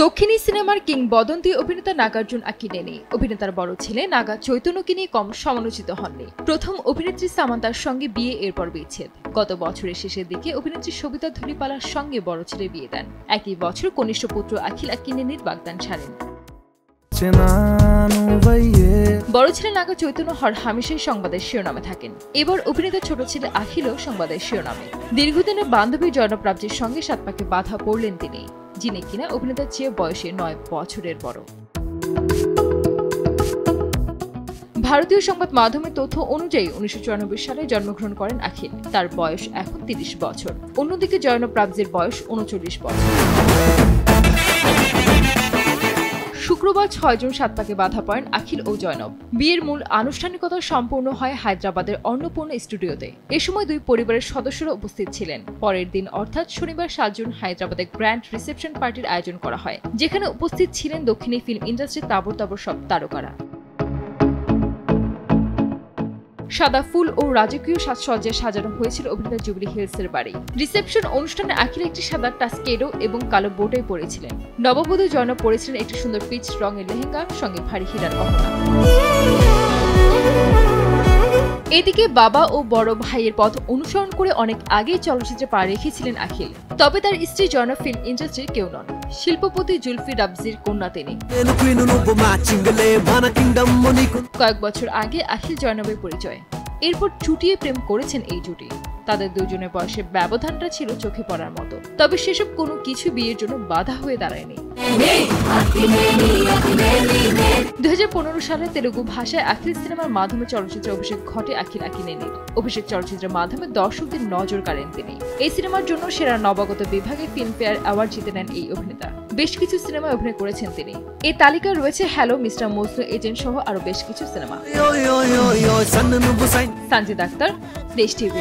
দক্ষিণী সিনেমার কিংবদন্তি অভিনেতা নাগার্জুন আকিনেনি অভিনেতার বড় ছেলে নাগা চৈতন্যকে নিয়ে কম সমালোচিত হননি। প্রথম অভিনেত্রী সামান্তার সঙ্গে বিয়ে, এরপর বিচ্ছেদ। গত বছরের শেষের দিকে অভিনেত্রী সবিতা ধুলিপালার সঙ্গে বড় ছেলে বিয়ে দেন। একই বছর কনিষ্ঠ পুত্র আখিল আকিনেনির বাগদান ছাড়েন। বড় ছেলে নাগা চৈতন্য হর হামেশাই সংবাদের শিরোনামে থাকেন। এবার অভিনেতার ছোট ছেলে আখিলও সংবাদের শিরোনামে। দীর্ঘদিনের বান্ধবী জয়নব রাবজির সঙ্গে সাতপাকে বাধা পড়লেন তিনি, যিনি কিনা অভিনেতার চেয়ে বয়সে 9 বছরের বড়। ভারতীয় সংবাদ মাধ্যমের তথ্য অনুযায়ী 1994 সালে জন্মগ্রহণ করেন আখিল। তার বয়স এখন 30 বছর। অন্যদিকে জয়নব রাবজির বয়স 39 বছর। শুক্রবার 6 জুন সাতপাকে বাধা পড়েন আখিল ও জয়নব। বিয়ের মূল আনুষ্ঠানিকতা সম্পূর্ণ হয় হায়দ্রাবাদের অন্নপূর্ণা স্টুডিওতে। এ সময় দুই পরিবারের সদস্যরা উপস্থিত ছিলেন। পরের দিন অর্থাৎ শনিবার 7 জুন হায়দ্রাবাদে গ্র্যান্ড রিসেপশন পার্টির আয়োজন করা হয়, যেখানে উপস্থিত ছিলেন দক্ষিণী ফিল্ম ইন্ডাস্ট্রির তাবড় সব তারকারা। সাদা ফুল ও রাজকীয় সাজসজ্জায় সাজানো হয়েছিল অভিনেতা জুবিলি হিলসের বাড়ি। রিসেপশন অনুষ্ঠানে আখিল একটি সাদা টাস্কেডো এবং কালো বোটাই পরেছিলেন। নববধূ জয়নব পরেছিলেন একটি সুন্দর পিচ রঙের লেহেঙ্গা, সঙ্গে ভারী হীরার গহনা। এদিকে বাবা ও বড় ভাইয়ের পথ অনুসরণ করে অনেক আগেই চলচ্চিত্রে পা রেখেছিলেন আখিল। তবে তার স্ত্রী জয়নব ফিল্ম ইন্ডাস্ট্রির কেউ নন। শিল্পপতি জুলফি রাবজির কন্যা তিনি। কয়েক বছর আগে আখিল জয়নবের পরিচয়, এরপর চুটিয়ে প্রেম করেছেন এই জুটি। তাদের দুজনের বয়সের ব্যবধানটা ছিল চোখে পড়ার মতো। তবে সেসব কোনো কিছু বিয়ের জন্য বাধা হয়ে দাঁড়ায়নি। 2015 সালে তেলুগু ভাষায় আখিল সিনেমার মাধ্যমে চলচ্চিত্রে অভিষেক ঘটে আখিল আকিনেনির। অভিষেক চলচ্চিত্রের মাধ্যমে দর্শকদের নজর কাড়েন তিনি। এই সিনেমার জন্য সেরা নবাগত বিভাগে ফিল্মফেয়ার অ্যাওয়ার্ড জিতে নেন এই অভিনেতা। বেশ কিছু সিনেমায় অভিনয় করেছেন তিনি। এই তালিকায় রয়েছে হ্যালো মিস্টার মজনু, এজেন্ট সহ আরো বেশ কিছু সিনেমা। সানজিদ আক্তার, দেশ টিভি।